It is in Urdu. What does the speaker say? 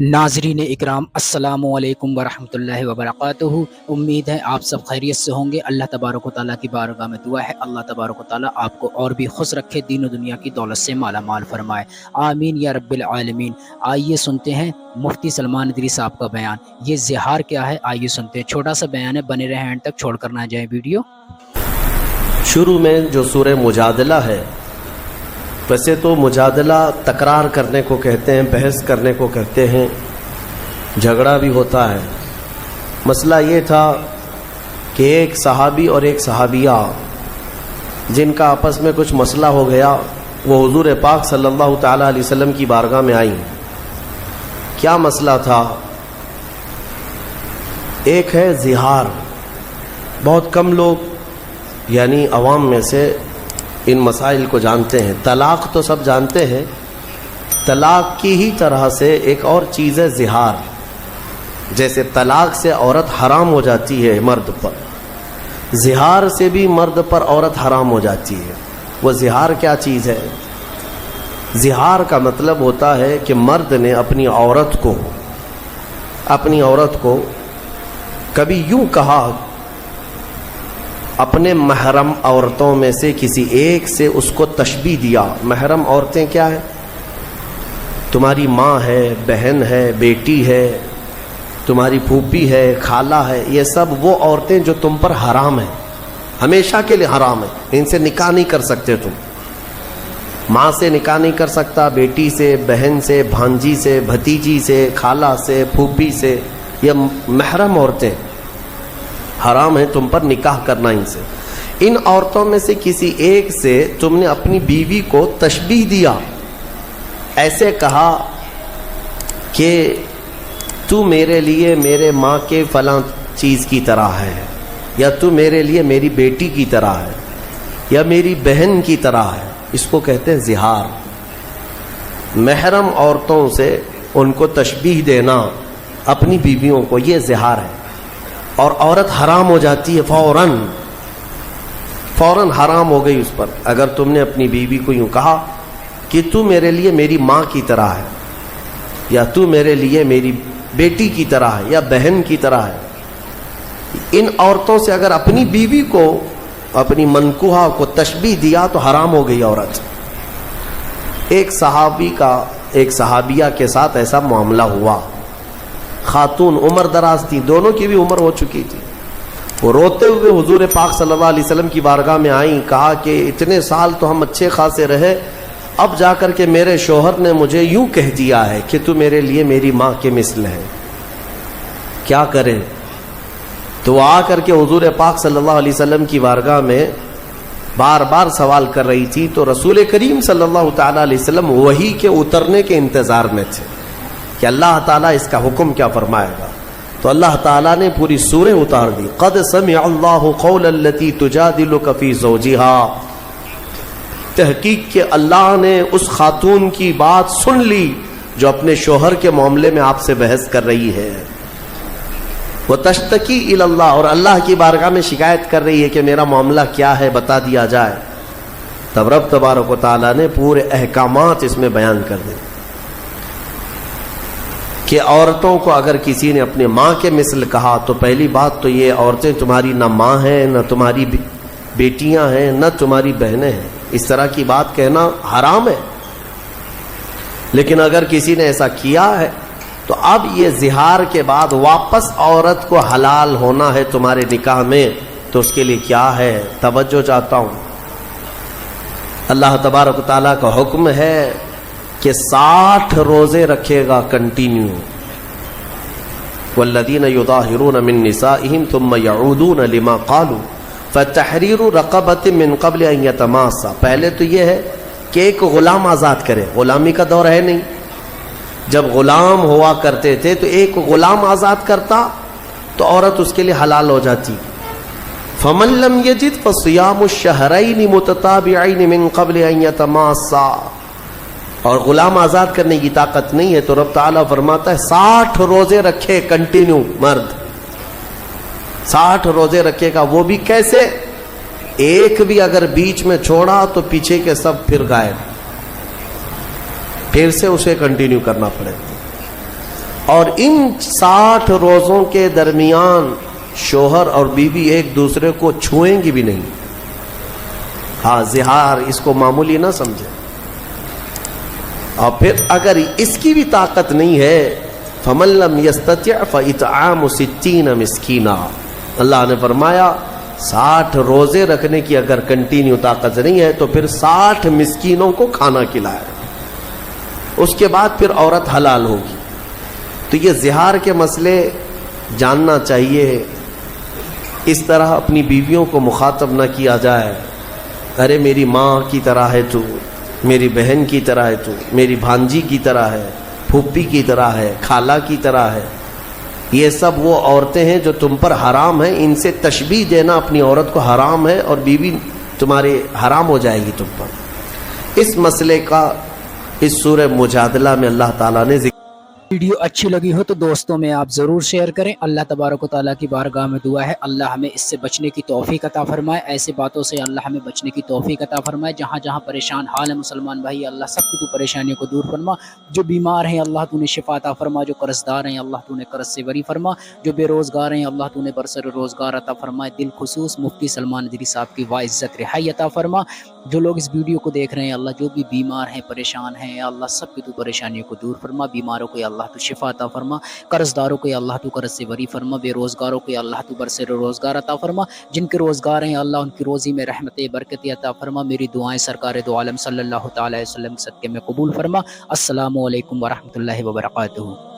ناظرین اکرام، السلام علیکم ورحمۃ اللہ وبرکاتہ۔ امید ہے آپ سب خیریت سے ہوں گے۔ اللہ تبارک و تعالیٰ کی بارگاہ میں دعا ہے اللہ تبارک و تعالیٰ آپ کو اور بھی خوش رکھے، دین و دنیا کی دولت سے مالا مال فرمائے، آمین یا رب العالمین۔ آئیے سنتے ہیں مفتی سلمان ندوی صاحب کا بیان۔ یہ زہار کیا ہے آئیے سنتے ہیں، چھوٹا سا بیان ہے، بنے رہیں اینڈ تک، چھوڑ کر نہ جائیں ویڈیو۔ شروع میں جو سورہ مجادلہ ہے، ویسے تو مجادلہ تکرار کرنے کو کہتے ہیں، بحث کرنے کو کہتے ہیں، جھگڑا بھی ہوتا ہے۔ مسئلہ یہ تھا کہ ایک صحابی اور ایک صحابیہ جن کا آپس میں کچھ مسئلہ ہو گیا، وہ حضور پاک صلی اللہ تعالیٰ علیہ وسلم کی بارگاہ میں آئیں۔ کیا مسئلہ تھا؟ ایک ہے زہار۔ بہت کم لوگ یعنی عوام میں سے ان مسائل کو جانتے ہیں۔ طلاق تو سب جانتے ہیں، طلاق کی ہی طرح سے ایک اور چیز ہے زہار۔ جیسے طلاق سے عورت حرام ہو جاتی ہے مرد پر، زہار سے بھی مرد پر عورت حرام ہو جاتی ہے۔ وہ زہار کیا چیز ہے؟ زہار کا مطلب ہوتا ہے کہ مرد نے اپنی عورت کو کبھی یوں کہا، اپنے محرم عورتوں میں سے کسی ایک سے اس کو تشبیہ دیا۔ محرم عورتیں کیا ہیں؟ تمہاری ماں ہے، بہن ہے، بیٹی ہے، تمہاری پھوپھی ہے، خالہ ہے، یہ سب وہ عورتیں جو تم پر حرام ہیں، ہمیشہ کے لیے حرام ہیں، ان سے نکاح نہیں کر سکتے تم۔ ماں سے نکاح نہیں کر سکتا، بیٹی سے، بہن سے، بھانجی سے، بھتیجی سے، خالہ سے، پھوپھی سے، یہ محرم عورتیں حرام ہیں تم پر نکاح کرنا ان سے۔ ان عورتوں میں سے کسی ایک سے تم نے اپنی بیوی کو تشبیہ دیا، ایسے کہا کہ تو میرے لیے میرے ماں کے فلاں چیز کی طرح ہے، یا تو میرے لیے میری بیٹی کی طرح ہے، یا میری بہن کی طرح ہے۔ اس کو کہتے ہیں زہار۔ محرم عورتوں سے ان کو تشبیہ دینا اپنی بیویوں کو، یہ زہار ہے، اور عورت حرام ہو جاتی ہے فوراً حرام ہو گئی اس پر۔ اگر تم نے اپنی بیوی کو یوں کہا کہ تو میرے لیے میری ماں کی طرح ہے، یا تو میرے لیے میری بیٹی کی طرح ہے، یا بہن کی طرح ہے، ان عورتوں سے اگر اپنی بیوی کو، اپنی منکوحہ کو تشبیہ دیا تو حرام ہو گئی عورت۔ ایک صحابی کا ایک صحابیہ کے ساتھ ایسا معاملہ ہوا۔ خاتون عمر دراز تھی، دونوں کی بھی عمر ہو چکی تھی۔ وہ روتے ہوئے حضور پاک صلی اللہ علیہ وسلم کی بارگاہ میں آئیں، کہا کہ اتنے سال تو ہم اچھے خاصے رہے، اب جا کر کے میرے شوہر نے مجھے یوں کہہ دیا ہے کہ تو میرے لیے میری ماں کے مثل ہے، کیا کرے؟ تو وہ آ کر کے حضور پاک صلی اللہ علیہ وسلم کی بارگاہ میں بار بار سوال کر رہی تھی، تو رسول کریم صلی اللہ تعالیٰ علیہ وسلم وحی کے اترنے کے انتظار میں تھے کہ اللہ تعالیٰ اس کا حکم کیا فرمائے گا۔ تو اللہ تعالیٰ نے پوری سورہ اتار دی، قد سمع اللہ قول التی تجادلک فی زوجہا۔ تحقیق کہ اللہ نے اس خاتون کی بات سن لی جو اپنے شوہر کے معاملے میں آپ سے بحث کر رہی ہے، وتشتکی الی اللہ، اور اللہ کی بارگاہ میں شکایت کر رہی ہے کہ میرا معاملہ کیا ہے، بتا دیا جائے۔ تب رب تبارک و تعالیٰ نے پورے احکامات اس میں بیان کر دیے کہ عورتوں کو اگر کسی نے اپنے ماں کے مثل کہا تو پہلی بات تو یہ، عورتیں تمہاری نہ ماں ہیں، نہ تمہاری بیٹیاں ہیں، نہ تمہاری بہنیں ہیں، اس طرح کی بات کہنا حرام ہے۔ لیکن اگر کسی نے ایسا کیا ہے تو اب یہ زہار کے بعد واپس عورت کو حلال ہونا ہے تمہارے نکاح میں، تو اس کے لیے کیا ہے؟ توجہ چاہتا ہوں۔ اللہ تبارک و تعالیٰ کا حکم ہے کہ 60 روزے رکھے گا کنٹینیو۔ والذین یظاہرون من نسائہم ثم یعودون لما قالوا فتحریر رقبۃ من قبل ان یتماسا۔ پہلے تو یہ ہے کہ ایک غلام آزاد کرے، غلامی کا دور ہے نہیں، جب غلام ہوا کرتے تھے تو ایک غلام آزاد کرتا تو عورت اس کے لیے حلال ہو جاتی۔ فمن لم یجد فصیام الشہرین متتابعین من قبل ان یتماسا۔ اور غلام آزاد کرنے کی طاقت نہیں ہے تو رب تعالیٰ فرماتا ہے 60 روزے رکھے کنٹینیو، مرد 60 روزے رکھے گا۔ وہ بھی کیسے؟ ایک بھی اگر بیچ میں چھوڑا تو پیچھے کے سب پھر غائب، پھر سے اسے کنٹینیو کرنا پڑے۔ اور ان 60 روزوں کے درمیان شوہر اور بیوی ایک دوسرے کو چھوئیں گی بھی نہیں. ہاں زہار اس کو معمولی نہ سمجھے. اور پھر اگر اس کی بھی طاقت نہیں ہے فَمَن لَّمْ يَسْتَطِعْ فَإِطْعَامُ 60 مسکینا. اللہ نے فرمایا 60 روزے رکھنے کی اگر کنٹینیو طاقت نہیں ہے تو پھر 60 مسکینوں کو کھانا کھلائے. اس کے بعد پھر عورت حلال ہوگی. تو یہ زہار کے مسئلے جاننا چاہیے. اس طرح اپنی بیویوں کو مخاطب نہ کیا جائے. ارے میری ماں کی طرح ہے تو، میری بہن کی طرح ہے تو، میری بھانجی کی طرح ہے، پھوپھی کی طرح ہے، خالہ کی طرح ہے. یہ سب وہ عورتیں ہیں جو تم پر حرام ہیں. ان سے تشبیہ دینا اپنی عورت کو حرام ہے اور بیوی تمہارے حرام ہو جائے گی تم پر. اس مسئلے کا اس سورہ مجادلہ میں اللہ تعالیٰ نے ذکر. ویڈیو اچھی لگی ہو تو دوستوں میں آپ ضرور شیئر کریں. اللہ تبارک و تعالیٰ کی بارگاہ میں دعا ہے اللہ ہمیں اس سے بچنے کی توفیق عطا فرمائے. ایسے باتوں سے اللہ ہمیں بچنے کی توفیق عطا فرمائے. جہاں جہاں پریشان حال ہے مسلمان بھائی اللہ سب کی تو پریشانیوں کو دور فرما. جو بیمار ہیں اللہ تو نے شفا عطا فرما. جو قرض دار ہیں اللہ تو نے قرض سے بری فرما. جو بے روزگار ہیں اللہ تو نے برسر روزگار عطا فرمائے. دل خصوص مفتی سلمان ادریس صاحب کی واعزت رہائی عطا فرما. جو لوگ اس ویڈیو کو دیکھ رہے ہیں اللہ جو بھی بیمار ہیں پریشان ہیں اللہ سب کی تو پریشانیوں کو دور فرما. بیماروں کو اللہ تو شفا عطا فرما. قرض داروں کو اللہ تو قرض سے بری فرما. بے روزگاروں کو اللہ تو برسر روزگار عطا فرما. جن کے روزگار ہیں اللہ ان کی روزی میں رحمت برکت عطا فرما. میری دعائیں سرکار دو عالم صلی اللہ تعالی علیہ وسلم کے صدقے میں قبول فرما. السلام علیکم ورحمۃ اللہ وبرکاتہ.